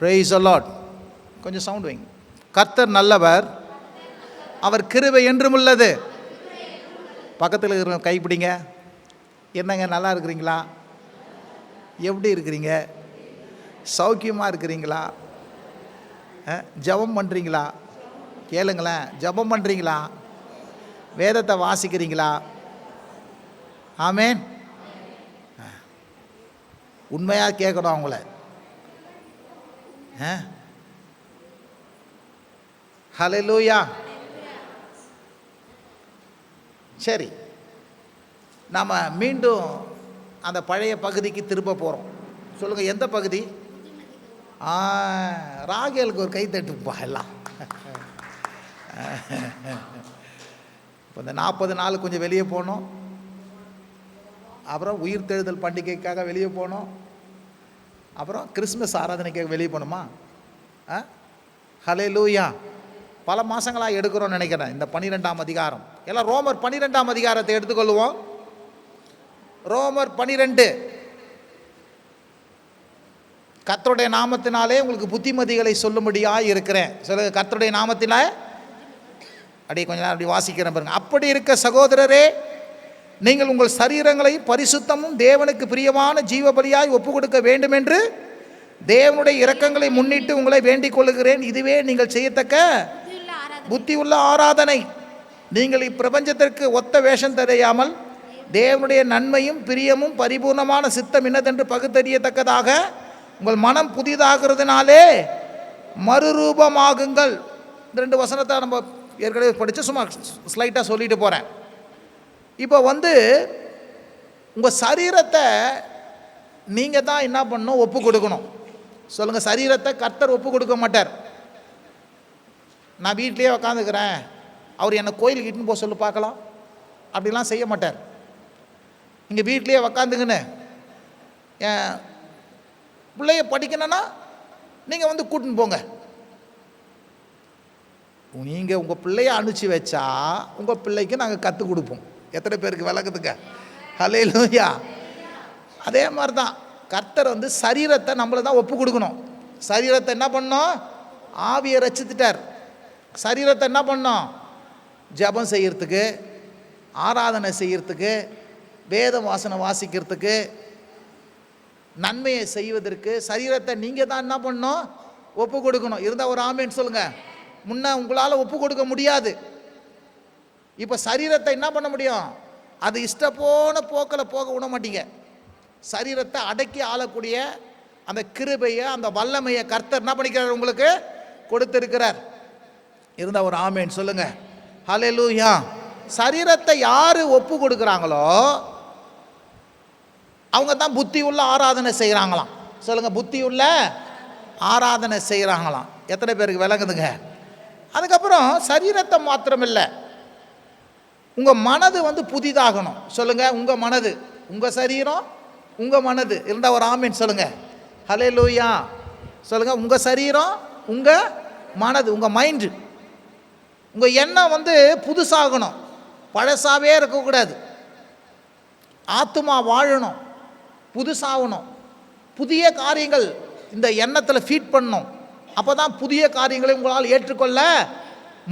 Praise the Lord. கொஞ்சம் sound வைங்க. கர்த்தர் நல்லவர், அவர் கிருபை என்றும் உள்ளது. பக்கத்தில் இருக்கிற கைப்பிடிங்க. என்னங்க நல்லா இருக்கிறீங்களா? எப்படி இருக்கிறீங்க? சௌக்கியமாக இருக்கிறீங்களா? ஜெபம் பண்ணுறீங்களா? கேளுங்களேன். ஜெபம் பண்ணுறீங்களா? வேதத்தை வாசிக்கிறீங்களா? ஆமேன். உண்மையாக கேட்கணும் அவங்கள. ஹல்லேலூயா. சரி, நாம் மீண்டும் அந்த பழைய பகுதிக்கு திரும்ப போகிறோம். சொல்லுங்கள், எந்த பகுதி? ராகேலுக்கு ஒரு கை தட்டுப்பா எல்லாம். இப்போ இந்த 40 நாள் கொஞ்சம் வெளியே போனோம். அப்புறம் உயிர்த்தெழுதல் பண்டிகைக்காக வெளியே போனோம். அப்புறம் கிறிஸ்மஸ் ஆராதனைக்காக வெளியே போகணுமா? ஹல்லேலூயா. பல மாதங்களாக எடுக்கிறோன்னு நினைக்கிறேன் இந்த 12ஆம் அதிகாரம். எல்லாம் ரோமர் 12ஆம் அதிகாரத்தை எடுத்துக்கொள்வோம். ரோமர் 12. கர்த்தருடைய நாமத்தினாலே உங்களுக்கு புத்திமதிகளை சொல்லும்படியாக இருக்கிறேன். சொல்லுங்க, கர்த்தருடைய நாமத்தினால. அப்படியே கொஞ்ச நேரம் அப்படி வாசிக்கிறேன் பாருங்க. அப்படி இருக்க சகோதரரே, நீங்கள் உங்கள் சரீரங்களை பரிசுத்தமும் தேவனுக்கு பிரியமான ஜீவ பலியாய் ஒப்பு கொடுக்க வேண்டும் என்று தேவனுடைய இரக்கங்களை முன்னிட்டு உங்களை வேண்டிக் கொள்கிறேன். இதுவே நீங்கள் செய்யத்தக்க புத்தி உள்ள ஆராதனை. நீங்கள் இப்பிரபஞ்சத்திற்கு ஒத்த வேஷம் தெரியாமல் தேவனுடைய நன்மையும் பிரியமும் பரிபூர்ணமான சித்தம் இன்னதென்று பகுத்தறியத்தக்கதாக உங்கள் மனம் புதிதாகிறதுனாலே மறுரூபமாகுங்கள். இந்த 2 வசனத்தை நம்ம ஏற்கனவே படித்து சும்மா ஸ்லைட்டாக சொல்லிட்டு போகிறேன். இப்போ உங்கள் சரீரத்தை நீங்கள் தான் என்ன பண்ணணும்? ஒப்பு கொடுக்கணும். சொல்லுங்கள், சரீரத்தை கர்த்தர் ஒப்பு கொடுக்க மாட்டார். நான் வீட்லேயே உக்காந்துக்கிறேன், அவர் என்னை கோயிலுக்கு இட்டுன்னு போக சொல்லி பார்க்கலாம், அப்படிலாம் செய்ய மாட்டார். இங்கே வீட்லேயே உக்காந்துங்கன்னு என் பிள்ளைய படிக்கணுன்னா நீங்கள் கூட்டின்னு போங்க. நீங்கள் உங்கள் பிள்ளைய அனுப்பிச்சி வச்சா உங்கள் பிள்ளைக்கு நாங்கள் கற்றுக் கொடுப்போம். எத்தனை பேருக்கு விளக்குதுங்க? ஹல்லேலூயா. அதே மாதிரி தான் கர்த்தர் சரீரத்தை நம்மளை தான் ஒப்பு கொடுக்கணும். சரீரத்தை என்ன பண்ணோம்? ஆவியை ரச்சித்துட்டார். சரீரத்தை என்ன பண்ணோம்? ஜெபம் செய்கிறதுக்கு, ஆராதனை செய்கிறதுக்கு, வேத வாசனை வாசிக்கிறதுக்கு, நன்மையை செய்வதற்கு சரீரத்தை நீங்கள் தான் என்ன பண்ணணும்? ஒப்பு கொடுக்கணும். இருந்தால் ஒரு ஆமேன்னு சொல்லுங்கள். முன்ன உங்களால் ஒப்பு கொடுக்க முடியாது. இப்போ சரீரத்தை என்ன பண்ண முடியும்? அது இஷ்டப்போன போக்கில் போக விட மாட்டீங்க. சரீரத்தை அடக்கி ஆளக்கூடிய அந்த கிருபையை, அந்த வல்லமையை கர்த்தர் என்ன பண்ணிக்கிறார்? உங்களுக்கு கொடுத்திருக்கிறார். இருந்தால் ஒரு ஆமேன்னு சொல்லுங்கள். ஹல்லேலூயா. சரீரத்தை யார் ஒப்பு கொடுக்குறாங்களோ அவங்க தான் புத்தி உள்ள ஆராதனை செய்கிறாங்களாம். சொல்லுங்கள், புத்தி உள்ள ஆராதனை செய்கிறாங்களாம். எத்தனை பேருக்கு விளங்குதுங்க? அதுக்கப்புறம் சரீரத்தை மாத்திரமில்லை, உங்கள் மனது புதிதாகணும். சொல்லுங்கள், உங்கள் மனது, உங்கள் சரீரம், உங்கள் மனது. இருந்தால் ஒரு ஆமீன் சொல்லுங்கள். ஹல்லேலூயா. சொல்லுங்கள், உங்கள் சரீரம், உங்கள் மனது, உங்கள் மைண்டு, உங்கள் எண்ணம் புதுசாகணும். பழசாகவே இருக்கக்கூடாது. ஆத்துமா வாழணும், புதுசாகணும். புதிய காரியங்கள் இந்த எண்ணத்தில் ஃபீட் பண்ணணும். அப்போ தான் புதிய காரியங்களை உங்களால் ஏற்றுக்கொள்ள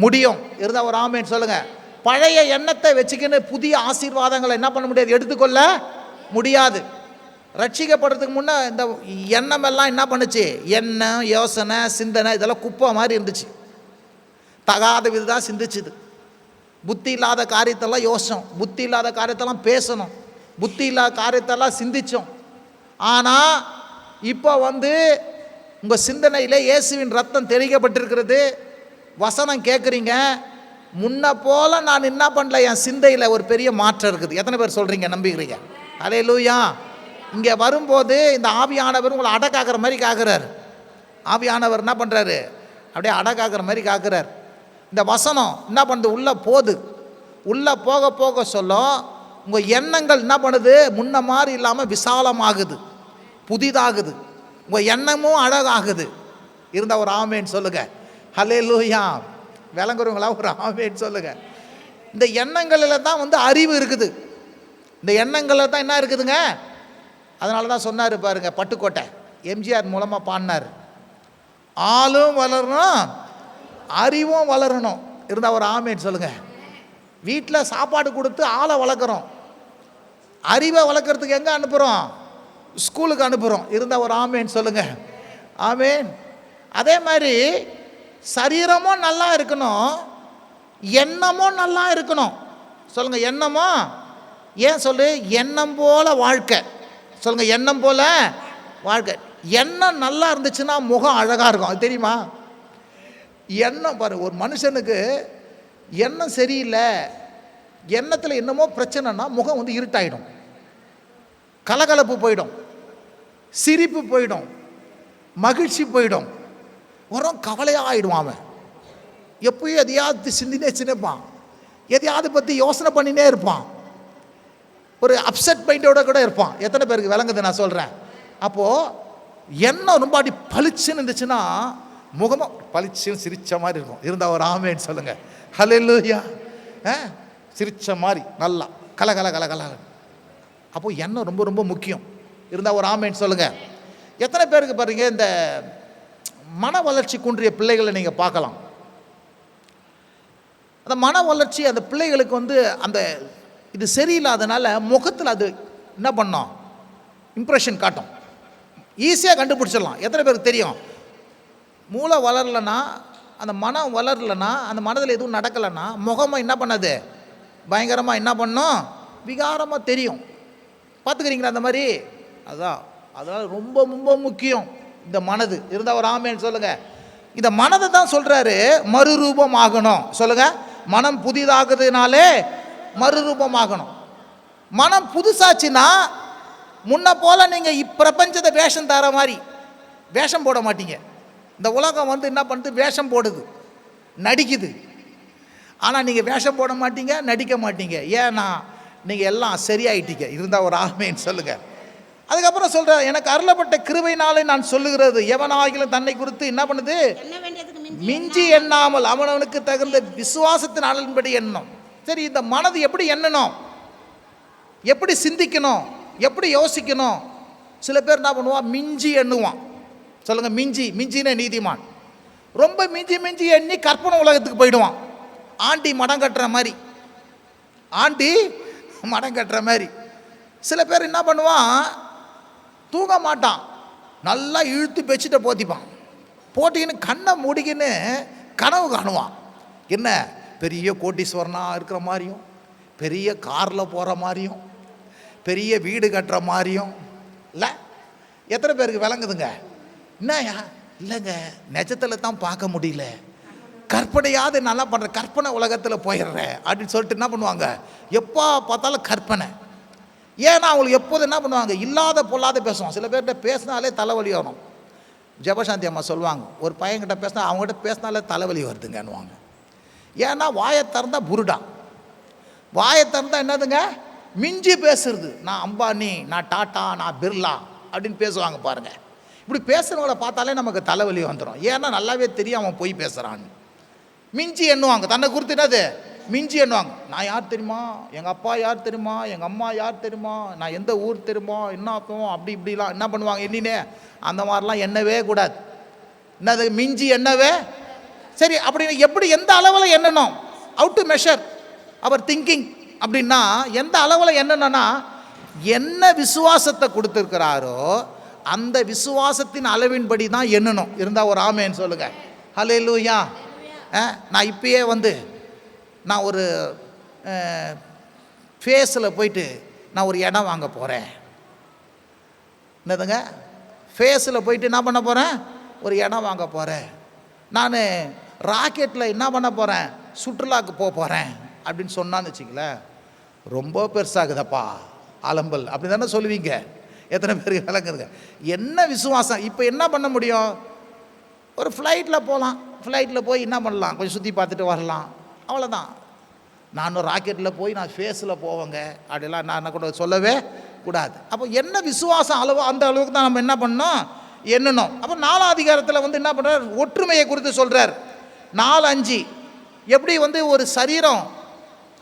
முடியும். இருந்தால் ஒரு ஆமேன் சொல்லுங்கள். பழைய எண்ணத்தை வச்சுக்கின்னு புதிய ஆசீர்வாதங்களை என்ன பண்ண முடியாது? எடுத்துக்கொள்ள முடியாது. ரட்சிக்கப்படுறதுக்கு முன்னே இந்த எண்ணமெல்லாம் என்ன பண்ணுச்சு? எண்ணம், யோசனை, சிந்தனை இதெல்லாம் குப்பை மாதிரி இருந்துச்சு. தகாத விதம் சிந்திச்சுது. புத்தி இல்லாத காரியத்தெல்லாம் யோசித்தோம், புத்தி இல்லாத காரியத்தெல்லாம் பேசணும், புத்தி இல்லாத காரியத்தெல்லாம் சிந்தித்தோம். ஆனால் இப்போ உங்கள் சிந்தனையில் இயேசுவின் ரத்தம் தெளிக்கப்பட்டிருக்கிறது. வசனம் கேட்குறீங்க. முன்ன போல் நான் என்ன பண்ணல, என் சிந்தையில் ஒரு பெரிய மாற்றம் இருக்குது. எத்தனை பேர் சொல்கிறீங்க, நம்பிக்கிறீங்க? ஹல்லேலூயா. இங்கே வரும்போது இந்த ஆவியானவர் உங்களை அடக்காக்குற மாதிரி காக்குறார். ஆவியானவர் என்ன பண்ணுறாரு? அப்படியே அடக்காக்குற மாதிரி காக்குறார். இந்த வசனம் என்ன பண்ணுது? உள்ளே போகுது. உள்ளே போக போக சொல்லும் உங்கள் எண்ணங்கள் என்ன பண்ணுது? முன்ன மாதிரி இல்லாமல் விசாலமாகுது, புதிதாகுது. உங்கள் எண்ணமும் அழகாகுது. இருந்தால் ஒரு ஆமேன்னு சொல்லுங்கள். ஹல்லேலூயா. விளங்குறவங்களா ஒரு ஆமேன்னு சொல்லுங்கள். இந்த எண்ணங்களில் தான் அறிவு இருக்குது. இந்த எண்ணங்களில் தான் என்ன இருக்குதுங்க? அதனால தான் சொன்னார் பாருங்க, பட்டுக்கோட்டை எம்ஜிஆர் மூலமாக பாடினார். ஆளும் வளரணும், அறிவும் வளரணும். இருந்தால் ஒரு ஆமேன்னு சொல்லுங்கள். வீட்டில் சாப்பாடு கொடுத்து ஆளை வளர்க்குறோம், அறிவை வளர்க்குறதுக்கு எங்கே அனுப்புகிறோம்? ஸ்கூலுக்கு அனுப்புகிறோம். இருந்தால் ஒரு ஆமேன்னு சொல்லுங்கள். ஆமேன். அதே மாதிரி சரீரமும் நல்லா இருக்கணும், எண்ணமும் நல்லா இருக்கணும். சொல்லுங்கள், எண்ணமும். ஏன் சொல்லு? எண்ணம் போல வாழ்க்கை. சொல்லுங்கள், எண்ணம் போல வாழ்க்கை. எண்ணம் நல்லா இருந்துச்சுன்னா முகம் அழகாக இருக்கும். அது தெரியுமா? எண்ணம் பாரு, ஒரு மனுஷனுக்கு எண்ணம் சரியில்லை, எண்ணத்தில் என்னமோ பிரச்சனைனா முகம் வந்து இருட்டாயிடும், கலகலப்பு போயிடும், சிரிப்பு போயிடும், மகிழ்ச்சி போயிடும், வரும் கவலையாக ஆகிடுவான். அவன் எப்பயும் எதையாவது சிந்தினேப்பான், எதையாவது பற்றி யோசனை பண்ணினே இருப்பான், ஒரு அப்செட் மைண்டோட கூட இருப்பான். எத்தனை பேருக்கு விளங்குது நான் சொல்கிறேன்? அப்போது எண்ணம் ரொம்ப அப்படி பளிச்சுன்னு இருந்துச்சுன்னா முகமாக பளிச்சுன்னு சிரித்த மாதிரி இருக்கும். இருந்தால் ஒரு ஆமேன்னு சொல்லுங்கள். ஹல்லேலூயா. சிரித்த மாதிரி நல்லா கலகல கலகல. அப்போது எண்ணம் ரொம்ப ரொம்ப முக்கியம். இருந்தால் ஒரு ஆமேன்னு சொல்லுங்கள். எத்தனை பேருக்கு பாருங்க, இந்த மன வளர்ச்சி குன்றிய பிள்ளைகளை நீங்கள் பார்க்கலாம். அந்த மன வளர்ச்சி அந்த பிள்ளைகளுக்கு வந்து அந்த இது சரியில்லாதனால முகத்தில் அது என்ன பண்ணோம்? இம்ப்ரெஷன் காட்டும். ஈஸியாக கண்டுபிடிச்சிடலாம். எத்தனை பேருக்கு தெரியும்? மூளை வளரலைன்னா, அந்த மனம் வளரலைன்னா, அந்த மனதில் எதுவும் நடக்கலைன்னா முகமாக என்ன பண்ணது? பயங்கரமாக என்ன பண்ணும்? விகாரமாக தெரியும். பார்த்துக்கிறீங்களா அந்த மாதிரி? அதான், அதனால் ரொம்ப ரொம்ப முக்கியம் இந்த மனது. இருந்தால் ஒரு ஆமேன்னு சொல்லுங்கள். இந்த மனதை தான் சொல்கிறாரு மறுரூபம் ஆகணும். சொல்லுங்கள், மனம் புதிதாகுதுனாலே மறுரூபமாகணும். மனம் புதுசாச்சுன்னா முன்ன போல் நீங்கள் இப்பிரபஞ்சத்தை வேஷம் தர மாதிரி வேஷம் போட மாட்டீங்க. இந்த உலகம் வந்து என்ன பண்ணுது? வேஷம் போடுது, நடிக்குது. ஆனால் நீங்கள் வேஷம் போட மாட்டீங்க, நடிக்க மாட்டீங்க. ஏன்னா நீங்கள் எல்லாம் சரியாயிட்டீங்க. இருந்தால் ஒரு ஆமேன்னு சொல்லுங்கள். அதுக்கப்புறம் சொல்கிற, எனக்கு அருளப்பட்ட கிருபையினாலே நான் சொல்லுகிறது, எவனாகிலும் தன்னை குறித்து என்ன பண்ணுது? மிஞ்சி எண்ணாமல் அவனவனுக்கு தகுந்த விசுவாசத்தின் அளவின்படி எண்ணணும். சரி, இந்த மனது எப்படி எண்ணணும், எப்படி சிந்திக்கணும், எப்படி யோசிக்கணும்? சில பேர் என்ன பண்ணுவான்? மிஞ்சி எண்ணுவான். சொல்லுங்கள், மிஞ்சி. மிஞ்சின நீதிமான். ரொம்ப மிஞ்சி மிஞ்சி எண்ணி கற்பனை உலகத்துக்கு போயிடுவான். ஆண்டி மடம் கட்டுற மாதிரி, ஆண்டி மடம் கட்டுற மாதிரி. சில பேர் என்ன பண்ணுவான்? தூங்க மாட்டான், நல்லா இழுத்து பெட்ஷீட்டை போத்திப்பான், போட்டிக்கின்னு கண்ணை மூடிக்கின்னு கனவு காணுவான். என்ன பெரிய கோட்டீஸ்வரனாக இருக்கிற மாதிரியும், பெரிய காரில் போகிற மாதிரியும், பெரிய வீடு கட்டுற மாதிரியும். இல்லை, எத்தனை பேருக்கு விளங்குதுங்க? என்னயா? இல்லைங்க, நிஜத்தில் தான் பார்க்க முடியல, கற்பனையாவது நல்லா பண்ணுற, கற்பனை உலகத்தில் போயிடுறேன் அப்படின்னு சொல்லிட்டு என்ன பண்ணுவாங்க? எப்போ பார்த்தாலும் கற்பனை. ஏன்னா அவங்களுக்கு எப்போது என்ன பண்ணுவாங்க? இல்லாத பொல்லாத பேசுவான். சில பேர்கிட்ட பேசினாலே தலைவலி வரும். ஜெபசாந்தி அம்மா சொல்லுவாங்க, ஒரு பையன்கிட்ட பேசினா அவங்ககிட்ட பேசினாலே தலைவலி வருதுங்கன்னுவாங்க. ஏன்னா வாயை திறந்தா புருடா, வாயை திறந்தா என்னதுங்க? மிஞ்சி பேசுறது. நான் அம்பானி, நான் டாட்டா, நான் பிர்லா அப்படின்னு பேசுவாங்க பாருங்க. இப்படி பேசுகிறவங்கள பார்த்தாலே நமக்கு தலைவலி வந்துடும். ஏன்னா நல்லாவே தெரியும் அவன் போய் பேசுகிறான்னு. மிஞ்சி எண்ணுவாங்க, தன்னை குறித்து என்னது? மிஞ்சி எண்ணுவாங்க. நான் யார் தெரியுமா, எங்கள் அப்பா யார் தெரியுமா, எங்கள் அம்மா யார் தெரியுமா, நான் எந்த ஊர் தெரியுமா, என்ன ஆப்போம், அப்படி இப்படிலாம் என்ன பண்ணுவாங்க? எண்ணினே அந்த மாதிரிலாம் எண்ணவே கூடாது. என்னது? மிஞ்சி எண்ணவே. சரி, அப்படின்னு எப்படி, எந்த அளவில் எண்ணணும்? How to measure our thinking அப்படின்னா எந்த அளவில் எண்ணணும்னா, என்ன விசுவாசத்தை கொடுத்துருக்கிறாரோ அந்த விசுவாசத்தின் அளவின்படி தான் எண்ணணும். இருந்தால் ஒரு ஆமேன்னு சொல்லுங்கள். ஹல்லேலூயா. நான் இப்பயே வந்து நான் ஒரு ஃபேஸில் போயிட்டு நான் ஒரு இடம் வாங்க போகிறேன். என்னதுங்க? ஃபேஸில் போயிட்டு என்ன பண்ண போகிறேன்? ஒரு இடம் வாங்க போகிறேன். நான் ராக்கெட்டில் என்ன பண்ண போகிறேன்? சுற்றுலாவுக்கு போக போகிறேன் அப்படின்னு சொன்னான்னு வச்சுங்களேன், ரொம்ப பெருசாகுதப்பா ஆலம்பல் அப்படி தானே சொல்லுவீங்க. எத்தனை பேருக்கு விளங்குதுங்க? என்ன விசுவாசம்? இப்போ என்ன பண்ண முடியும்? ஒரு ஃப்ளைட்டில் போகலாம், ஃப்ளைட்டில் போய் என்ன பண்ணலாம்? கொஞ்சம் சுற்றி பார்த்துட்டு வரலாம், அவ்வளோதான். நானும் ராக்கெட்டில் போய் நான் ஃபேஸில் போவேங்க அப்படிலாம் நான் கூட சொல்லவே கூடாது. அப்போ என்ன விசுவாசம் அளவு, அந்த அளவுக்கு தான் நம்ம என்ன பண்ணணும்? எண்ணணும். அப்போ 4ஆம் அதிகாரத்தில் வந்து என்ன பண்ணுறார்? ஒற்றுமையை குறித்து சொல்கிறார். 4:5 எப்படி வந்து ஒரு சரீரம்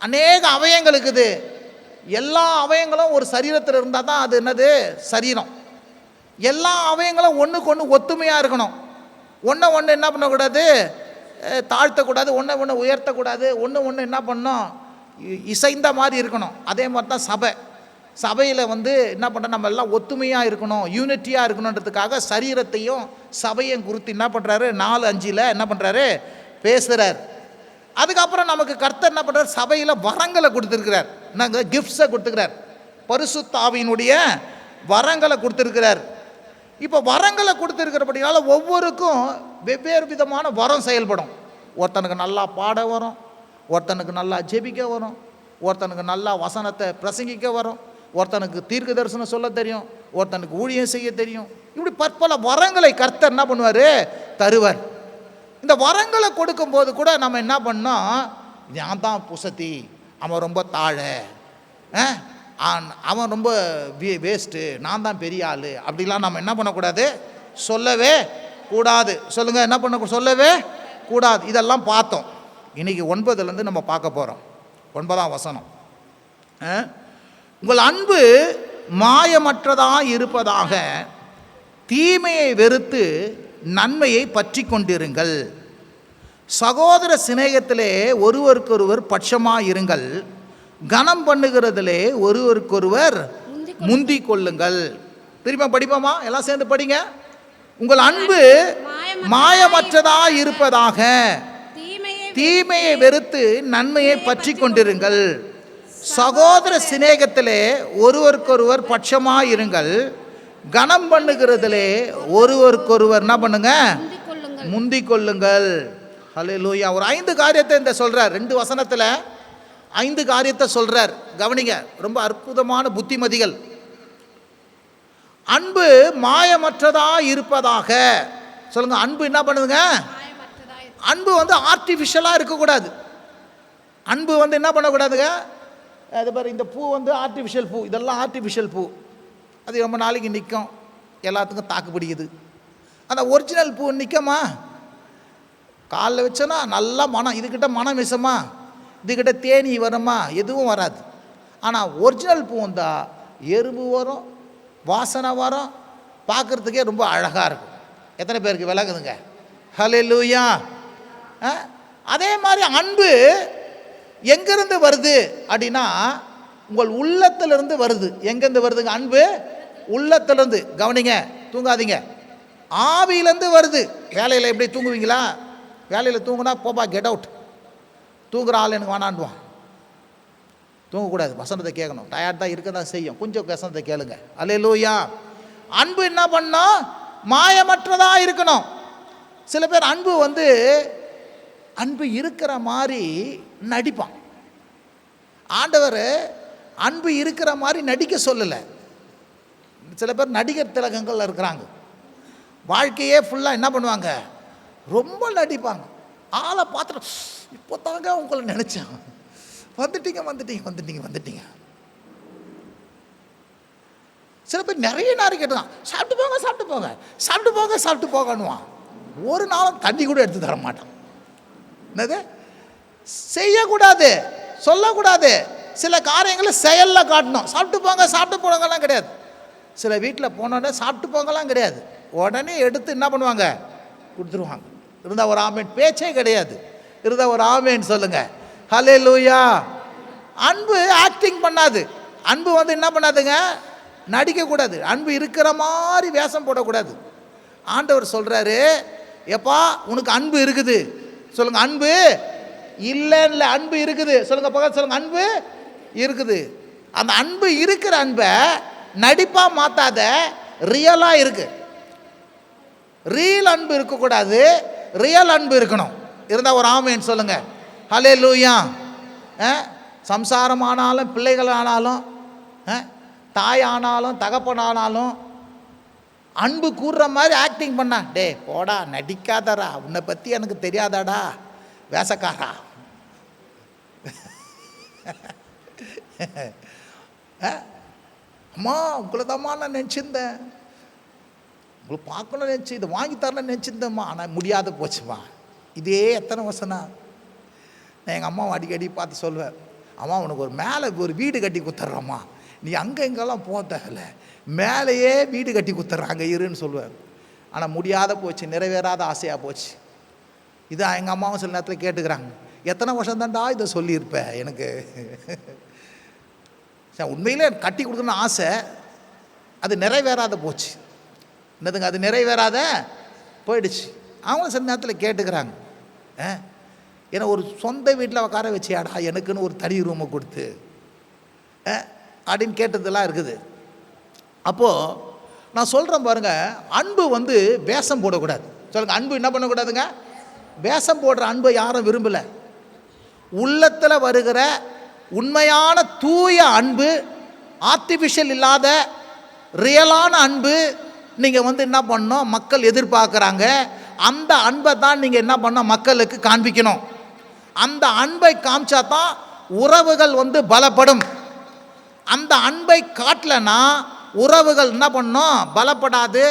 அநேக அவயங்கள் இருக்குது, எல்லா அவயங்களும் ஒரு சரீரத்தில் இருந்தால் தான் அது என்னது? சரீரம். எல்லா அவயங்களும் ஒன்றுக்கு ஒன்று ஒத்துமையாக இருக்கணும். ஒன்று என்ன பண்ணக்கூடாது, தாழ்த்தக்கூடாது, ஒன்று உயர்த்தக்கூடாது, ஒன்று என்ன பண்ணணும், இசைந்த மாதிரி இருக்கணும். அதே மாதிரி தான் சபையில் என்ன பண்ணுறோம், நம்ம எல்லாம் ஒத்துமையாக இருக்கணும், யூனிட்டியாக இருக்கணுன்றதுக்காக சரீரத்தையும் சபையும் குறித்து என்ன பண்ணுறாரு 4:5 என்ன பண்ணுறாரு, பேசுகிறார். அதுக்கப்புறம் நமக்கு கர்த்தர் என்ன பண்ணுறார், சபையில் வரங்களை கொடுத்துருக்கிறார். நாங்கள் கிஃப்ட்ஸை கொடுத்துருக்கிறார், பரிசுத்த ஆவியினுடைய வரங்களை கொடுத்துருக்கிறார். இப்போ வரங்களை கொடுத்துருக்கிறபடினால ஒவ்வொருக்கும் வெவ்வேறு விதமான வரம் செயல்படும். ஒருத்தனுக்கு நல்லா பாட வரும், ஒருத்தனுக்கு நல்லா ஜெபிக்க வரும், ஒருத்தனுக்கு நல்லா வசனத்தை பிரசங்கிக்க வரும், ஒருத்தனுக்கு தீர்க்க தரிசனம் சொல்ல தெரியும், ஒருத்தனுக்கு ஊழியம் செய்ய தெரியும். இப்படி பற்பல வரங்களை கர்த்தர் என்ன பண்ணுவார், தருவார். இந்த வரங்களை கொடுக்கும்போது கூட நம்ம என்ன பண்ணோம், நான் தான் புசத்தி, அவன் ரொம்ப தாழை, அவன் ரொம்ப வேஸ்ட்டு, நான் தான் பெரிய ஆள், அப்படிலாம் நம்ம என்ன பண்ணக்கூடாது, சொல்லவே கூடாது. சொல்லுங்கள், என்ன பண்ண சொல்லவே கூடாது. இதெல்லாம் பார்த்தோம். இன்றைக்கி 9 நம்ம பார்க்க போகிறோம். 9ஆம் வசனம். உங்கள் அன்பு மாயமற்றதாக இருப்பதாக தீமையை வெறுத்து நன்மையை பற்றி கொண்டிருங்கள். சகோதர சிநேகத்திலே ஒருவருக்கொருவர் பட்சமாக இருங்கள். கனம் பண்ணுகிறதிலே ஒருவருக்கொருவர் முந்தி கொள்ளுங்கள். திரும்ப படிப்போமா, எல்லாம் சேர்ந்து படிங்க. உங்கள் அன்பு மாயமற்றதாக இருப்பதாக தீமையை வெறுத்து நன்மையை பற்றி கொண்டிருங்கள். சகோதர சிநேகத்திலே ஒருவருக்கொருவர் பட்சமாக இருங்கள். கனம் பண்ணுகிறதிலே ஒருவருக்கொருவர் என்ன பண்ணுங்க, முந்தி கொள்ளுங்கள். ஹல்லேலூயா. ஒரு 5 காரியத்தை இந்த சொல்றார். 2 வசனத்தில் 5 காரியத்தை சொல்றார். கவனிங்க, ரொம்ப அற்புதமான புத்திமதிகள். அன்பு மாயமற்றதா இருப்பதாக. சொல்லுங்க, அன்பு என்ன பண்ணுதுங்க, அன்பு ஆர்டிஃபிஷியலாக இருக்கக்கூடாது. அன்பு என்ன பண்ணக்கூடாதுங்க, அது பாரு, இந்த பூ ஆர்டிஃபிஷியல் பூ, இதெல்லாம் ஆர்டிஃபிஷியல் பூ, அது ரொம்ப நாளைக்கு நிற்கும், எல்லாத்துக்கும் தாக்கு பிடிக்குது. அந்த ஒரிஜினல் பூ நிற்கமா, காலில் வச்சோன்னா நல்லா மனம், இதுக்கிட்ட மனம் விஷமா, இதுக்கிட்ட தேனி வருமா, எதுவும் வராது. ஆனால் ஒரிஜினல் பூ வந்தால் எறும்பு வரும், வாசனை வரும், பார்க்குறதுக்கே ரொம்ப அழகாக இருக்கும். எத்தனை பேருக்கு விளங்குதுங்க? ஹல்லேலூயா. அதே மாதிரி அன்பு எங்கேருந்து வருது அப்படின்னா, உங்கள் உள்ளத்திலிருந்து வருது. எங்கேருந்து வருதுங்க அன்பு? உள்ளத்திலிருந்து. கவனிங்க, தூங்காதீங்க, ஆவியிலேருந்து வருது. வேலையில் எப்படி தூங்குவீங்களா? வேலையில் தூங்குனா போப்பா கெட் அவுட், தூங்குற ஆள் எனக்கு வேணாண்டுவான். தூங்கக்கூடாது, வசனத்தை கேட்கணும். டயர்ட் தான் இருக்க தான் செய்யும், கொஞ்சம் வசனத்தை கேளுங்க. அல்லேலூயா. அன்பு என்ன பண்ணோம், மாயமற்றதாக இருக்கணும். சில பேர் அன்பு இருக்கிற மாதிரி நடிப்பான். ஆண்டவர் அன்பு இருக்கிற மாதிரி நடிக்க சொல்லலை. சில பேர் நடிகர் திலகங்கள் இருக்கிறாங்க, வாழ்க்கையே ஃபுல்லாக என்ன பண்ணுவாங்க, ரொம்ப நடிப்பாங்க. ஆளை பார்த்துட்டு இப்போ தாங்க உங்களை நினச்சேன், வந்துட்டீங்க. சில பேர் நிறைய நேரம் கேட்டுதான், சாப்பிட்டு போங்கன்னுவான். ஒரு நாளும் தண்ணி கூட எடுத்து தர மாட்டான். என்னது செய்யக்கூடாது, சொல்லக்கூடாது. சில காரியங்களை செயலில் காட்டணும். சாப்பிட்டு போங்கலாம் கிடையாது. சில வீட்டில் போனோடனே சாப்பிட்டு போங்கலாம் கிடையாது, உடனே எடுத்து என்ன பண்ணுவாங்க, கொடுத்துருவாங்க. இருந்தால் ஒரு ஆமேன், பேச்சே கிடையாது. இருந்தால் ஒரு ஆமேன் சொல்லுங்க. ஹல்லேலூயா. அன்பு ஆக்டிங் பண்ணாது. அன்பு என்ன பண்ணாதுங்க, நடிக்கக்கூடாது. அன்பு இருக்கிற மாதிரி வேஷம் போடக்கூடாது. ஆண்டவர் சொல்கிறாரு, எப்பா உனக்கு அன்பு இருக்குது. சொல்லுங்க, அன்பு இல்லைன்னு, அன்பு இருக்குது. சொல்லுங்க, பக்கத்து சொல்லுங்க, அன்பு இருக்குது. அந்த அன்பு இருக்கிற அன்பை நடிப்பாக மாற்றாத, ரியலாக இருக்கு. ரியல் அன்பு இருக்கக்கூடாது, ரியல் அன்பு இருக்கணும். இருந்தால் ஒரு ஆமேன்னு சொல்லுங்க. ஹல்லேலூயா. சம்சாரமானாலும், பிள்ளைகளானாலும், தாயானாலும், தகப்பனானாலும் அன்பு கூறுற மாதிரி ஆக்டிங் பண்ணா, டே போடா, நடிக்காதடா, உன்னை பற்றி எனக்கு தெரியாதாடா, வேசக்காரா. அம்மா உங்களை தான்மா நான் நினச்சிருந்தேன், உங்களை பார்க்கணும்னு நினச்சி, இதை வாங்கி தரணும்னு நினச்சிருந்தேம்மா, ஆனால் முடியாத போச்சுமா. இதே எத்தனை வருஷம்னா நான் எங்கள் அம்மாவை அடிக்கடி பார்த்து சொல்லுவேன், அம்மா உனக்கு ஒரு வீடு கட்டி கொடுத்துட்றோம்மா, நீ அங்கே இங்கெல்லாம் போக தேவையில்ல, மேலேயே வீடு கட்டி கொடுத்துட்றாங்க இருன்னு சொல்லுவேன். ஆனால் முடியாத போச்சு, நிறைவேறாத ஆசையாக போச்சு. இது எங்கள் அம்மாவும் சில நேரத்தில் கேட்டுக்கிறாங்க, எத்தனை வருஷம் தான்டா இதை சொல்லியிருப்பேன் எனக்கு. உண்மையிலே கட்டி கொடுக்கணும்னு ஆசை, அது நிறைவேறாத போச்சு. என்னதுங்க, அது நிறைவேறாத போயிடுச்சு. அவங்களும் சில நேரத்தில் கேட்டுக்கிறாங்க, ஏன்னா ஒரு சொந்த வீட்டில் உட்கார வச்சியாடா எனக்குன்னு ஒரு தனி ரூமை கொடுத்து அப்படின்னு கேட்டதெல்லாம் இருக்குது. அப்போது நான் சொல்கிறேன் பாருங்கள், அன்பு வந்து வேஷம் போடக்கூடாது. சொல்லுங்கள், அன்பு என்ன பண்ணக்கூடாதுங்க? வேஷம் போடுற அன்பை யாரும் விரும்பலை. உள்ளத்தில் வருகிற உண்மையான தூய அன்பு, ஆர்டிஃபிஷியல் இல்லாத ரியலான அன்பு நீங்கள் வந்து என்ன பண்ணணும், மக்கள் எதிர்பார்க்குறாங்க. அந்த அன்பை தான் நீங்கள் என்ன பண்ணணும், மக்களுக்கு காண்பிக்கணும். அந்த அன்பை காமிச்சா தான் உறவுகள் வந்து பலப்படும். அந்த அன்பை காட்டலைன்னா உறவுகள் என்ன பண்ணணும், பலப்படாது.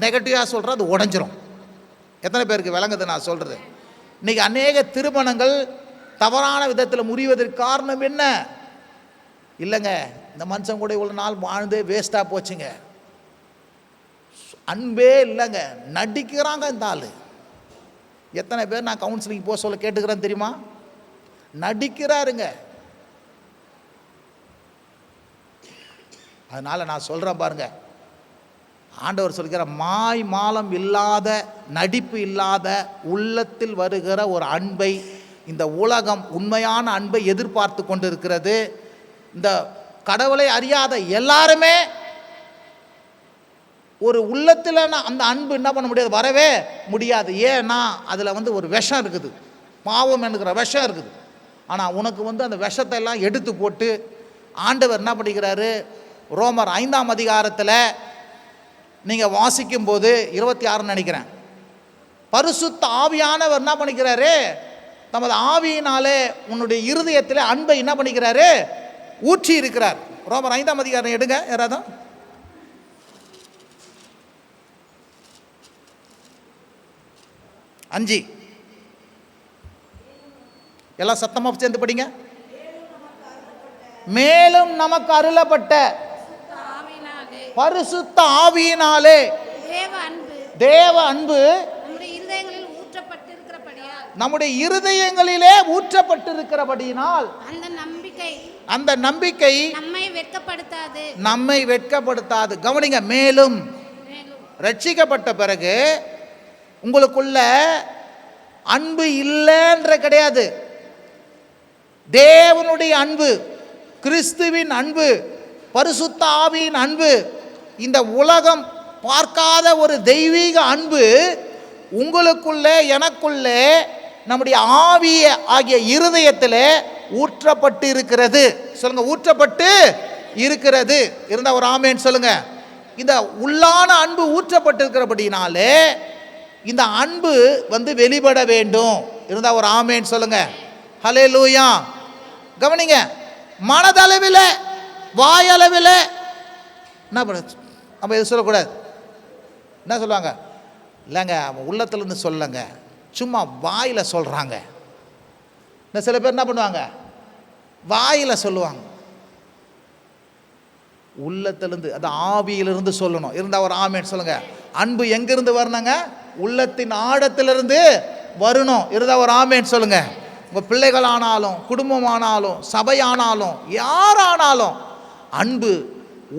நெகட்டிவாக சொல்கிறது உடஞ்சிரும். எத்தனை பேருக்கு விளங்குது நான் சொல்கிறது? இன்றைக்கி அநேக திருமணங்கள் தவறான விதத்தில் முறிவதற்கு காரணம் என்ன? இல்லைங்க, இந்த மனுஷன் கூட இவ்வளோ நாள் வாழ்ந்து வேஸ்ட்டாக போச்சுங்க. அன்பே இல்லைங்க, நடிக்கிறாங்க இந்த ஆள். எத்தனை பேர் நான் கவுன்சிலிங் போக சொல்ல கேட்டுக்கிறேன் தெரியுமா? நடிக்கிறாருங்க. அதனால் நான் சொல்கிறேன் பாருங்க, ஆண்டவர் சொல்கிற மாய் மாலம் இல்லாத, நடிப்பு இல்லாத, உள்ளத்தில் வருகிற ஒரு அன்பை இந்த உலகம், உண்மையான அன்பை எதிர்பார்த்து கொண்டு இருக்கிறது. இந்த கடவுளை அறியாத எல்லாருமே ஒரு உள்ளத்தில் அந்த அன்பு என்ன பண்ண முடியாது, வரவே முடியாது. ஏன்னா அதில் வந்து ஒரு விஷம் இருக்குது, பாவம் என்கிற விஷம் இருக்குது. ஆனால் உனக்கு வந்து அந்த விஷத்தை எல்லாம் எடுத்து போட்டு ஆண்டவர் என்ன பண்ணிக்கிறாரு, ரோமர் 5ஆம் அதிகாரத்தில் நீங்கள் வாசிக்கும்போது 26 நினைக்கிறேன், பரிசுத்த ஆவியானவர் என்ன பண்ணிக்கிறாரு, தமது ஆவியினாலே உன்னுடைய இருதயத்தில் அன்பை என்ன பண்ணிக்கிறாரு, ஊற்றி இருக்கிறார். ரோமர் 5ஆம் அதிகாரம் எடுங்க யாராவது. அஞ்சு எல்லாம் சத்தமாக சேர்ந்து படிங்க. மேலும் நமக்கு அருளப்பட்ட பரிசுத்த ஆவியினாலே தேவ அன்பு நம்முடைய இருதயங்களிலே ஊற்றப்பட்டிருக்கிறபடியினால் அந்த நம்பிக்கை நம்மை வெட்கப்படுத்தாது. கவனிங்க, மேலும் ரட்சிக்கப்பட்ட பிறகு உங்களுக்குள்ள அன்பு இல்லைன்ற கிடையாது. தேவனுடைய அன்பு, கிறிஸ்துவின் அன்பு, பரிசுத்த ஆவியின் அன்பு, இந்த உலகம் பார்க்காத ஒரு தெய்வீக அன்பு உங்களுக்குள்ளே, எனக்குள்ளே, நம்முடைய ஆவிய ஆகிய இருதயத்தில் ஊற்றப்பட்டு இருக்கிறது. சொல்லுங்க, ஊற்றப்பட்டு இருக்கிறது. இருந்தால் ஒரு ஆமேன்னு சொல்லுங்க. இந்த உள்ளான அன்பு ஊற்றப்பட்டு இருக்கிறபடினாலே இந்த அன்பு வந்து வெளிப்பட வேண்டும். இருந்தால் ஒரு ஆமேன்னு சொல்லுங்க. ஹல்லேலூயா. கவனிங்க, மனதளவில் வாயளவில் என்ன பண்ண நம்ம எது சொல்லக்கூடாது. என்ன சொல்லுவாங்க, இல்லைங்க அவன் உள்ளத்துலேருந்து சொல்லங்க, சும்மா வாயில் சொல்கிறாங்க. இந்த சில பேர் என்ன பண்ணுவாங்க, வாயில் சொல்லுவாங்க. உள்ளத்திலிருந்து, அது ஆவியிலிருந்து சொல்லணும். இருந்தால் ஒரு ஆமேன்னு சொல்லுங்க. அன்பு எங்கிருந்து வரணுங்க, உள்ளத்தின் ஆழத்திலிருந்து வரணும். இருந்தால் ஒரு ஆமேன்னு சொல்லுங்க. உங்கள் பிள்ளைகளானாலும், குடும்பமானாலும், சபையானாலும், யாரானாலும் அன்பு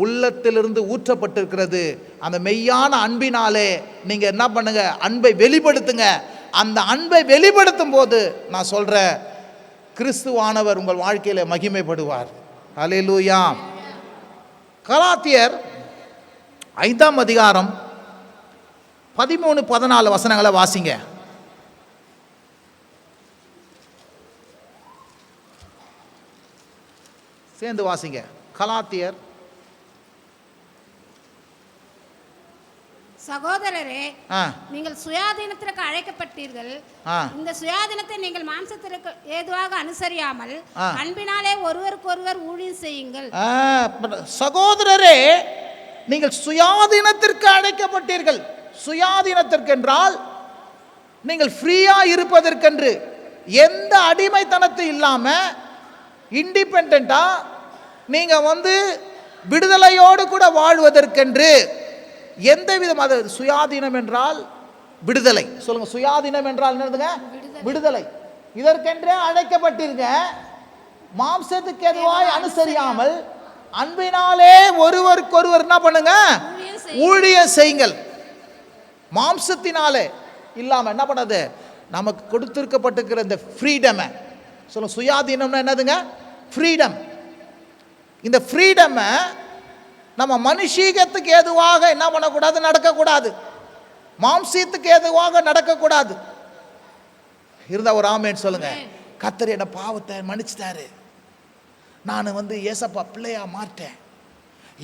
உள்ளத்திலிருந்து ஊற்றப்பட்டிருக்கிறது. அந்த மெய்யான அன்பினாலே நீங்கள் என்ன பண்ணுங்க, அன்பை வெளிப்படுத்துங்க. அந்த அன்பை வெளிப்படுத்தும் போது நான் சொல்கிறேன், கிறிஸ்துவானவர் உங்கள் வாழ்க்கையில் மகிமைப்படுவார். ஹல்லேலூயா. கலாத்தியர் 5ஆம் அதிகாரம் 13-14 வசனங்களை வாசிங்க. சேர்ந்து வாசிங்க. கலாத்தியர். சகோதரரே, நீங்கள் சுயாதீனத்திற்கு அழைக்கப்பட்டீர்கள். இந்த சுயாதீனத்தை நீங்கள் மாம்சத்திற்கு ஏதுவாக அனுசரியாமல் அன்பினாலே ஒருவருக்கொருவர் ஊழியம் செய்யுங்கள். சகோதரரே, நீங்கள் சுயாதீனத்திற்கு அழைக்கப்பட்டீர்கள். சுயாதீனத்திற்கு என்றால் நீங்கள் ஃப்ரீயா இருப்பதற்கென்று, எந்த அடிமைத்தனத்தை இல்லாம இண்டிபெண்டா நீங்க வந்து விடுதலையோடு கூட வாழ்வதற்கென்று எந்த விதம் அது சுயாதீனம் என்றால் விடுதலை. சொல்லுங்க, சுயாதீனம் என்றால் என்னதுங்க? விடுதலை. இதற்கென்றே அழைக்கப்பட்டிருக்க, மாம்சத்துக்கு எதுவாய் அனுசரியாமல் அன்பினாலே ஒருவருக்கொருவர் என்ன பண்ணுங்க? ஊழியம் செய்யுங்கள். மாம்சத்தினாலே இல்லாம என்ன பண்ணது? நமக்கு கொடுத்திருக்கப்பட்டிருக்கிற இந்த ஃப்ரீடம். சொல்லுங்க, சுயாதீனம்னா என்னதுங்க? ஃப்ரீடம். இந்த ஃப்ரீடம் நம்ம மனுஷீகத்துக்கு ஏதுவாக என்ன பண்ணக்கூடாது? நடக்கக்கூடாது. மாம்சத்துக்கு ஏதுவாக நடக்கக்கூடாது. இருந்தா ஒரு ஆமேன்னு சொல்லுங்க. கர்த்தர் என்ன பாவத்தை மன்னிச்சிட்டாரு, நான் ஏசப்பா பிள்ளையா மாட்டேன்,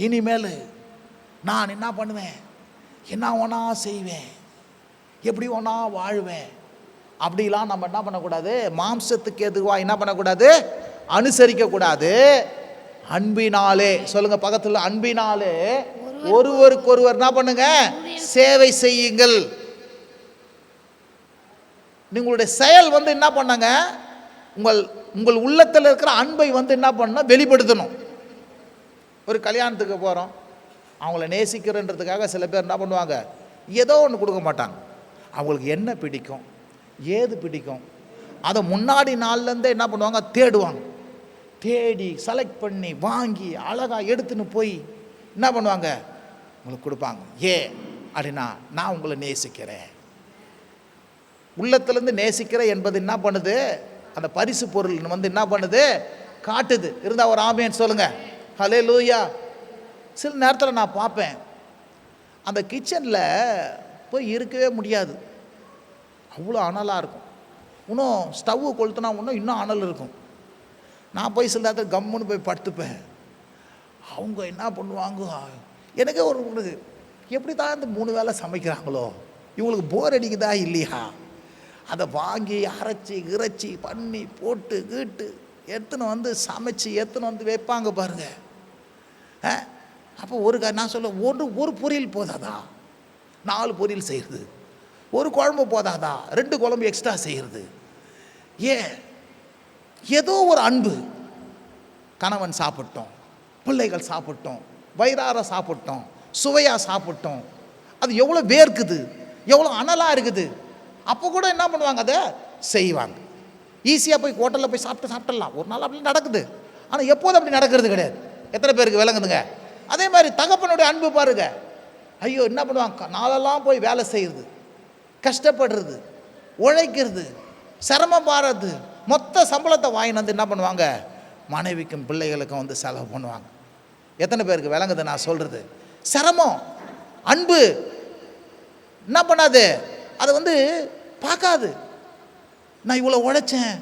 இனிமேல் நான் என்ன பண்ணுவேன்? என்ன ஒன்றா செய்வேன், எப்படி ஒன்றா வாழ்வேன். அப்படிலாம் நம்ம என்ன பண்ணக்கூடாது? மாம்சத்துக்கு எதுவாக என்ன பண்ணக்கூடாது? அனுசரிக்கக்கூடாது. அன்பினாலே, சொல்லுங்க பக்கத்தில், அன்பினாலே ஒருவருக்கொருவர் என்ன பண்ணுங்க? சேவை செய்யுங்கள். உங்களுடைய செயல் என்ன பண்ணாங்க? உங்கள் உள்ளத்தில் இருக்கிற அன்பை என்ன பண்ணணும்? வெளிப்படுத்தணும். ஒரு கல்யாணத்துக்கு போகிறோம், அவங்கள நேசிக்கிறன்றதுக்காக சில பேர் என்ன பண்ணுவாங்க? ஏதோ ஒன்று கொடுக்க மாட்டாங்க. அவங்களுக்கு என்ன பிடிக்கும், ஏது பிடிக்கும், அதை முன்னாடி நாள்லேருந்தே என்ன பண்ணுவாங்க? தேடுவாங்க. தேடி செலக்ட் பண்ணி வாங்கி அழகாக எடுத்துன்னு போய் என்ன பண்ணுவாங்க? உங்களுக்கு கொடுப்பாங்க. அப்படின்னா நான் உங்களை நேசிக்கிறேன், உள்ளத்திலேருந்து நேசிக்கிறேன் என்பது என்ன பண்ணுது? அந்த பரிசு பொருள் என்ன பண்ணுது? காட்டுது. இருந்தால் ஒரு ஆமேன்னு சொல்லுங்க. ஹல்லேலூயா. சில நேரத்தில் நான் பார்ப்பேன், அந்த கிச்சனில் போய் இருக்கவே முடியாது, அவ்வளோ அனலாக இருக்கும். இன்னும் ஸ்டவ்வு கொளுத்துனா இன்னும் அனல் இருக்கும். நான் போய் சில நேரத்தில் கம்முன்னு போய் படுத்துப்பேன். அவங்க என்ன பண்ணுவாங்க? எனக்கே ஒரு எப்படி தான் இந்த 3 வேளை சமைக்கிறாங்களோ, இவங்களுக்கு போர் அடிக்குதா இல்லையா? அதை வாங்கி அரைச்சி இறைச்சி பண்ணி போட்டு கீட்டு எடுத்துன்னு சமைச்சு எடுத்துன்னு வைப்பாங்க பாருங்க. அப்போ நான் சொல்ல, ஒரு பொரியல் போதாதா? 4 பொரியல் செய்கிறது. ஒரு குழம்பு போதாதா? 2 குழம்பு எக்ஸ்ட்ரா செய்கிறது. ஏதோ ஒரு அன்பு. கணவன் சாப்பிட்டோம், பிள்ளைகள் சாப்பிட்டோம், வயிறார சாப்பிட்டோம், சுவையாக சாப்பிட்டோம். அது எவ்வளோ வேர்க்குது, எவ்வளோ அனலாக இருக்குது. அப்போ கூட என்ன பண்ணுவாங்க? அதை செய்வாங்க. ஈஸியாக போய் ஹோட்டலில் போய் சாப்பிட்டுடலாம், ஒரு நாள் அப்படி நடக்குது. ஆனால் எப்போதும் அப்படி நடக்கிறது கிடையாது. எத்தனை பேருக்கு விளங்குதுங்க? அதே மாதிரி தகப்பனுடைய அன்பு பாருங்க. ஐயோ, என்ன பண்ணுவாங்க? நாளெல்லாம் போய் வேலை செய்கிறது, கஷ்டப்படுறது, உழைக்கிறது, சிரமம் பாடுறது, மொத்த சம்பளத்தை வாங்கிட்டு என்ன பண்ணுவாங்க? மனைவிக்கும் பிள்ளைகளுக்கும் செலவு பண்ணுவாங்க. எத்தனை பேருக்கு விளங்குது நான் சொல்கிறது? சிரமம். அன்பு என்ன பண்ணாது? அதை பார்க்காது. நான் இவ்வளோ உழைச்சேன்,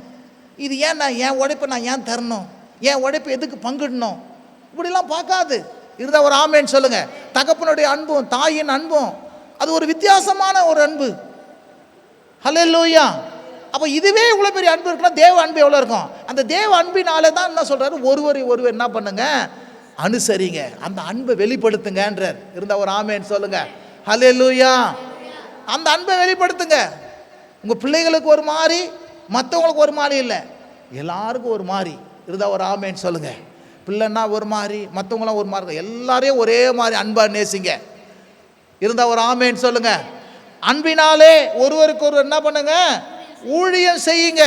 இது ஏன் நான் என் உழைப்பை நான் ஏன் தரணும், என் உழைப்பை எதுக்கு பங்கிடணும், இப்படிலாம் பார்க்காது. இருந்தால் ஒரு ஆமேன்னு சொல்லுங்க. தகப்பனுடைய அன்பும் தாயின் அன்பும் அது ஒரு வித்தியாசமான ஒரு அன்பு. ஹல்லேலூயா. அப்போ இதுவே இவ்வளோ பெரிய அன்பு இருக்குன்னா தேவ அன்பு எவ்வளோ இருக்கும்? அந்த தேவ அன்பினாலே தான் என்ன சொல்கிறாரு? ஒருவர் என்ன பண்ணுங்க? அனுசரிங்க, அந்த அன்பை வெளிப்படுத்துங்கன்றார். இருந்தால் ஒரு ஆமேன்னு சொல்லுங்க. ஹல்லேலூயா. அந்த அன்பை வெளிப்படுத்துங்க. உங்கள் பிள்ளைகளுக்கு ஒரு மாதிரி, மற்றவங்களுக்கு ஒரு மாதிரி இல்லை, எல்லாருக்கும் ஒரு மாதிரி. இருந்தால் ஒரு ஆமேன்னு சொல்லுங்க. பிள்ளைன்னா ஒரு மாதிரி, மற்றவங்களாம் ஒரு மாதிரி, எல்லாரையும் ஒரே மாதிரி அன்பாக நேசிங்க. இருந்தால் ஒரு ஆமேன்னு சொல்லுங்க. அன்பினாலே ஒருவருக்கு ஒரு என்ன பண்ணுங்க? ஊழியம் செய்யுங்க.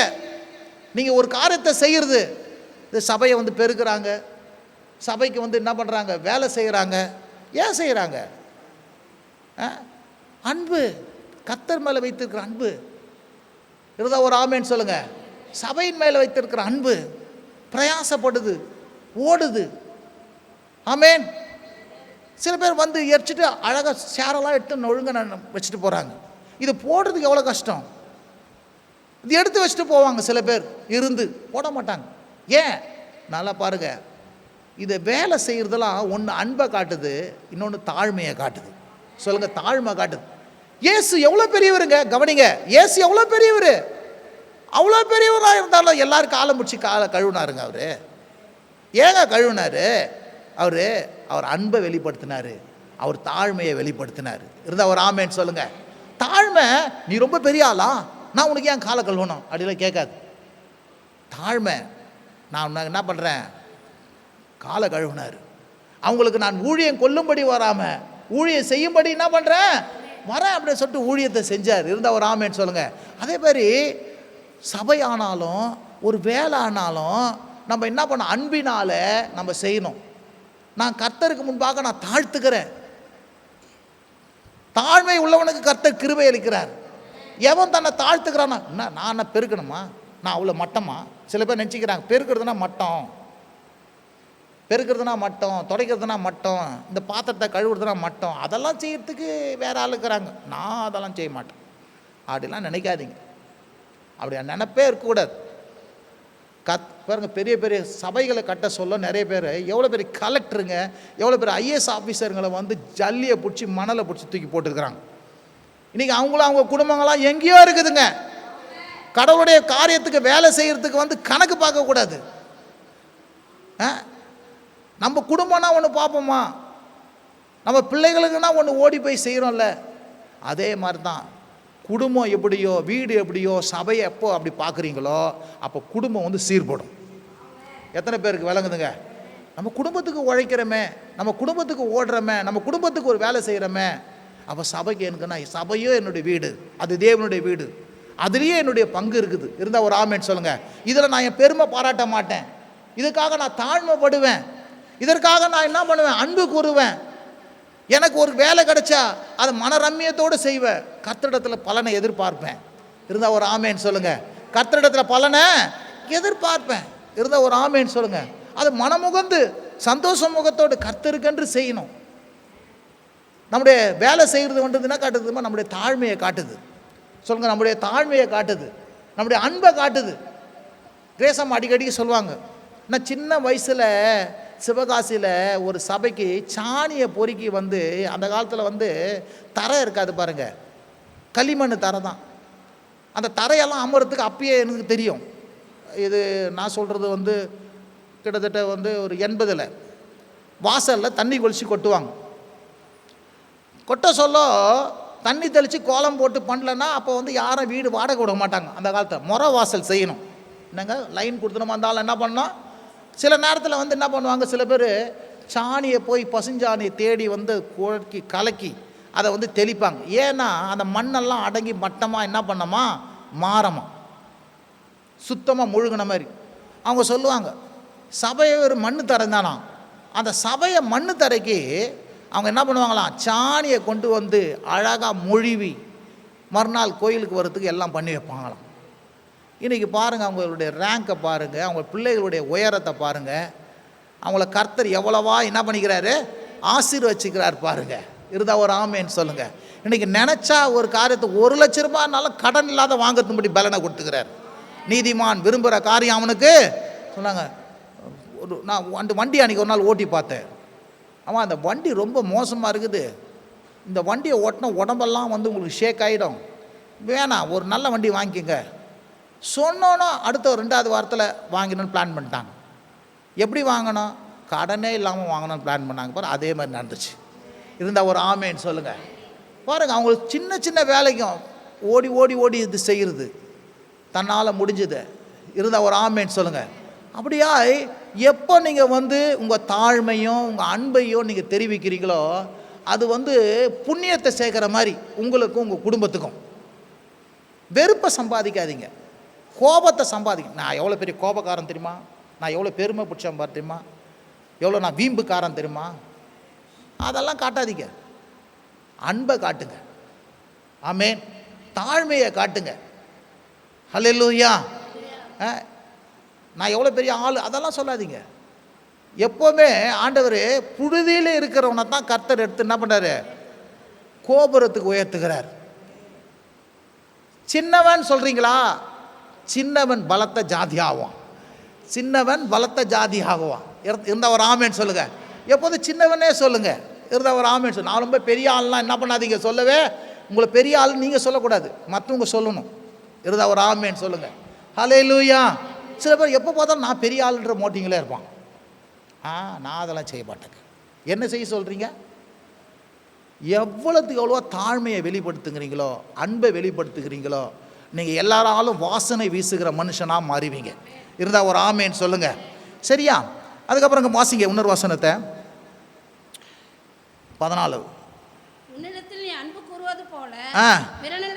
நீங்கள் ஒரு காரியத்தை செய்கிறது, இந்த சபையை பெருக்கிறாங்க, சபைக்கு என்ன பண்ணுறாங்க? வேலை செய்கிறாங்க. ஏன் செய்கிறாங்க? அன்பு, கர்த்தர் மேலே வைத்திருக்கிற அன்பு. இருந்தால் ஒரு ஆமேன்னு சொல்லுங்க. சபையின் மேலே வைத்திருக்கிற அன்பு பிரயாசப்படுது, ஓடுது. ஆமேன். சில பேர் எரிச்சிட்டு அழகாக சேரெல்லாம் எடுத்து ஒழுங்காக வச்சுட்டு போகிறாங்க. இது போடுறதுக்கு எவ்வளோ கஷ்டம். இது எடுத்து வச்சுட்டு போவாங்க. சில பேர் போட மாட்டாங்க. ஏன்? நல்லா பாருங்க, இதை வேலை செய்கிறதெல்லாம் ஒன்று அன்பை காட்டுது, இன்னொன்று தாழ்மையை காட்டுது. சொல்லுங்க, தாழ்மை காட்டுது. இயேசு எவ்வளோ பெரியவருங்க, கவனிங்க. இயேசு எவ்வளோ பெரியவர். அவ்வளோ பெரியவராக இருந்தாலும் எல்லாரும் காலை முடிச்சு காலை கழுவினாருங்க. அவர் ஏங்க கழுவினார்? அவர் அன்பை வெளிப்படுத்தினார், அவர் தாழ்மையை வெளிப்படுத்தினார். இருந்தால் ஒரு ஆமேன்னு சொல்லுங்க. தாழ்மை, நீ ரொம்ப பெரிய ஆளா, நான் உனக்கு ஏன் காலை கழுவணும் அப்படிலாம் கேட்காது. தாழ்மை, நான் என்ன பண்ணுறேன்? காலை கழுவினார். அவங்களுக்கு நான் ஊழியம் கொல்லும்படி வராமல் ஊழியம் செய்யும்படி என்ன பண்ணுறேன், வரேன் அப்படின்னு சொல்லிட்டு ஊழியத்தை செஞ்சார். இருந்தால் ஒரு ஆமேன்னு சொல்லுங்கள். அதே மாதிரி சபை ஆனாலும் ஒரு வேலை ஆனாலும் நம்ம என்ன பண்ண, அன்பினால் நம்ம செய்யணும். நான் கர்த்தருக்கு முன்பாக நான் தாழ்த்துக்கிறேன். தாழ்மை உள்ளவனுக்கு கர்த்தர் கிருபை அளிக்கிறார். எவன் தன்னை தாழ்த்துக்கிறானா, என்ன நான் என்ன பெருக்கணுமா, நான் அவ்வளோ மட்டமா? சில பேர் நினச்சிக்கிறாங்க பெருக்கிறதுனா மட்டம், பெருக்கிறதுனா மட்டம், துடைக்கிறதுனா மட்டம், இந்த பாத்திரத்தை கழுவுறதுனா மட்டம். அதெல்லாம் செய்யறதுக்கு வேற ஆள் இருக்கிறாங்க. நான் அதெல்லாம் செய்ய மாட்டேன். அப்படிலாம் நினைக்காதீங்க. அப்படி நினைப்பே இருக்கக்கூடாது. பாருங்க, பெரிய பெரிய சபைகளை கட்ட சொல்ல நிறைய பேர் எவ்வளோ பெரிய கலெக்டருங்க, எவ்வளோ பெரிய ஐஏஎஸ் ஆஃபீஸருங்களை வந்து ஜல்லியை பிடிச்சி மணலை பிடிச்சி தூக்கி போட்டுருக்குறாங்க. இன்றைக்கி அவங்களும் அவங்க குடும்பங்களாம் எங்கேயோ இருக்குதுங்க. கடவுளுடைய காரியத்துக்கு வேலை செய்கிறதுக்கு வந்து கணக்கு பார்க்கக்கூடாது. நம்ம குடும்பம்னா ஒன்று பார்ப்போமா, நம்ம பிள்ளைகளுக்குன்னா ஒன்று ஓடி போய் செய்கிறோம்ல. அதே மாதிரி தான் குடும்பம் எப்படியோ, வீடு எப்படியோ, சபையை எப்போ அப்படி பார்க்குறீங்களோ அப்போ குடும்பம் வந்து சீர்படும். எத்தனை பேருக்கு விளங்குதுங்க? நம்ம குடும்பத்துக்கு உழைக்கிறோமே, நம்ம குடும்பத்துக்கு ஓடுறோமே, நம்ம குடும்பத்துக்கு ஒரு வேலை செய்கிறோமே, அப்போ சபைக்கு எனக்குன்னா சபையோ என்னுடைய வீடு, அது தேவனுடைய வீடு, அதுலேயே என்னுடைய பங்கு இருக்குது. இருந்தால் ஒரு ஆமேன்னு சொல்லுங்கள். இதில் நான் என் பெருமை பாராட்ட மாட்டேன், இதுக்காக நான் தாழ்மைப்படுவேன், இதற்காக நான் என்ன பண்ணுவேன், அன்பு கூறுவேன். எனக்கு ஒரு வேலை கிடைச்சா அதை மனரம்மியத்தோடு செய்வேன், கர்த்தரிடத்தில் பலனை எதிர்பார்ப்பேன். இருந்தால் ஒரு ஆமேன்னு சொல்லுங்கள். கர்த்தரிடத்தில் பலனை எதிர்பார்ப்பேன். இருந்தால் ஒரு ஆமேன்னு சொல்லுங்கள். அது மனமுகந்து சந்தோஷ முகத்தோடு கர்த்தருக்கென்று செய்யணும். நம்முடைய வேலை செய்கிறது வந்துதுன்னா காட்டுதுமா, நம்முடைய தாழ்மையை காட்டுது. சொல்லுங்கள், நம்முடைய தாழ்மையை காட்டுது, நம்முடைய அன்பை காட்டுது. கிரேசம் அடிக்கடி சொல்லுவாங்க, நான் சின்ன வயசில் சிவகாசியில் ஒரு சபைக்கு சாணியை பொறுக்கி வந்து, அந்த காலத்தில் வந்து தரை இருக்காது பாருங்கள், களிமண் தரை தான். அந்த தரையெல்லாம் அமர்றதுக்கு அப்பயே எனக்கு தெரியும். இது நான் சொல்கிறது வந்து கிட்டத்தட்ட வந்து ஒரு 80 வாசலில் தண்ணி கொலிச்சு கொட்டுவாங்க. கொட்ட சொல்ல தண்ணி தெளித்து கோலம் போட்டு பண்ணலன்னா அப்போ வந்து யாரும் வீடு வாடகை விட மாட்டாங்க. அந்த காலத்தில் முறை வாசல் செய்யணும். என்னங்க லைன் கொடுத்துனோம், வந்தாலும் என்ன பண்ணோம், சில நேரத்தில் வந்து என்ன பண்ணுவாங்க, சில பேர் சாணியை போய் பசுஞ்சாணியை தேடி வந்து குழக்கி கலக்கி அதை வந்து தெளிப்பாங்க. ஏன்னா அந்த மண்ணெல்லாம் அடங்கி மட்டமாக என்ன பண்ணமா மாறமா சுத்தமாக முழுகின மாதிரி. அவங்க சொல்லுவாங்க, சபையை ஒரு மண்ணு தரை தானா, அந்த சபையை மண்ணு தரைக்கு அவங்க என்ன பண்ணுவாங்களாம், சாணியை கொண்டு வந்து அழகாக மொழிவி மறுநாள் கோயிலுக்கு வர்றதுக்கு எல்லாம் பண்ணி வைப்பாங்களாம். இன்றைக்கி பாருங்கள், அவங்களுடைய ரேங்கை பாருங்கள், அவங்க பிள்ளைகளுடைய உயரத்தை பாருங்கள், அவங்கள கர்த்தர் எவ்வளவா என்ன பண்ணிக்கிறாரு, ஆசீர்வச்சிக்கிறார் பாருங்கள். இருந்தால் ஒரு ஆமேன்னு சொல்லுங்கள். இன்றைக்கி நினச்சா ஒரு காரியத்தை 1 லட்ச ரூபாய்னாலும் கடன் இல்லாத வாங்கிறதுபடி பலனை கொடுத்துக்கிறார். நீதிமான் விரும்புகிற காரியம் அவனுக்கு. சொன்னாங்க, நான் வண்டி அன்றைக்கி ஒரு நாள் ஓட்டி பார்த்தேன். ஆமாம், அந்த வண்டி ரொம்ப மோசமாக இருக்குது, இந்த வண்டியை ஓட்டினா உடம்பெல்லாம் வந்து உங்களுக்கு ஷேக் ஆகிடும், வேணாம் ஒரு நல்ல வண்டி வாங்கிக்கோங்க சொன்னோன்னா அடுத்த 2வது வாரத்தில் வாங்கணும்னு பிளான் பண்ணிட்டாங்க. எப்படி வாங்கணும், கடனே இல்லாமல் வாங்கணும்னு பிளான் பண்ணாங்க பாரு. அதே மாதிரி நடந்துச்சு. இருந்தால் ஒரு ஆமேன்னு சொல்லுங்கள். பாருங்கள், அவங்களுக்கு சின்ன சின்ன வேலைக்கும் ஓடி ஓடி ஓடி இது செய்கிறது தன்னால் முடிஞ்சுது. இருந்தால் ஒரு ஆமேன்னு சொல்லுங்கள். அப்படியா எப்போ நீங்கள் வந்து உங்கள் தாழ்மையும் உங்கள் அன்பையும் நீங்கள் தெரிவிக்கிறீங்களோ அது வந்து புண்ணியத்தை சேர்க்குற மாதிரி உங்களுக்கும் உங்கள் குடும்பத்துக்கும். வெறுப்பை சம்பாதிக்காதீங்க, கோபத்தை சம்பாதிக்க. நான் எவ்வளோ பெரிய கோபக்காரன் தெரியுமா, நான் எவ்வளோ பெருமை பிடிச்சேன் பார் தெரியுமா, எவ்வளோ நான் வீம்புக்காரன் தெரியுமா, அதெல்லாம் காட்டாதீங்க. அன்பை காட்டுங்க. ஆமேன். தாழ்மையை காட்டுங்க. ஹல்லேலூயா. நான் எவ்வளோ பெரிய ஆள் அதெல்லாம் சொல்லாதீங்க. எப்போவுமே ஆண்டவர் புழுதியில் இருக்கிறவனை தான் கர்த்தர் எடுத்து என்ன பண்ணுறாரு, கோபுரத்துக்கு உயர்த்துகிறார். சின்னவன் சொல்கிறீங்களா, சின்னவன் பலத்த ஜாதி ஆவான், சின்னவன் பலத்த ஜாதி ஆகுவான். இருந்தால் ஒரு ஆமேன்னு சொல்லுங்கள். எப்போதும் சின்னவனே சொல்லுங்கள். இருந்தால் ஒரு ஆமேன்னு சொல்லு. நான் ரொம்ப பெரிய ஆள்லாம் என்ன பண்ணாதீங்க, சொல்லவே உங்களை பெரிய ஆள்னு நீங்கள் சொல்லக்கூடாது, மற்றவங்க சொல்லணும். இருந்தால் ஒரு ஆமேன்னு சொல்லுங்கள். ஹல்லேலூயா. சில பேர் எப்போ பார்த்தாலும் நான் பெரிய ஆளுன்ற மோட்டிங்களே இருப்பான். நான் அதெல்லாம் செய்ய மாட்டேங்க. என்ன செய்ய சொல்கிறீங்க? எவ்வளோத்துக்கு எவ்வளோ தாழ்மையை வெளிப்படுத்துகிறீங்களோ, அன்பை வெளிப்படுத்துகிறீங்களோ, நீங்கள் எல்லாராலும் வாசனை வீசுகிற மனுஷனாக மாறுவீங்க. இருந்தால் ஒரு ஆமேன்னு சொல்லுங்கள். சரியா? அதுக்கப்புறம் இங்கே வாசிங்க இன்னொரு வசனத்தை 14. ஆ. விரலன்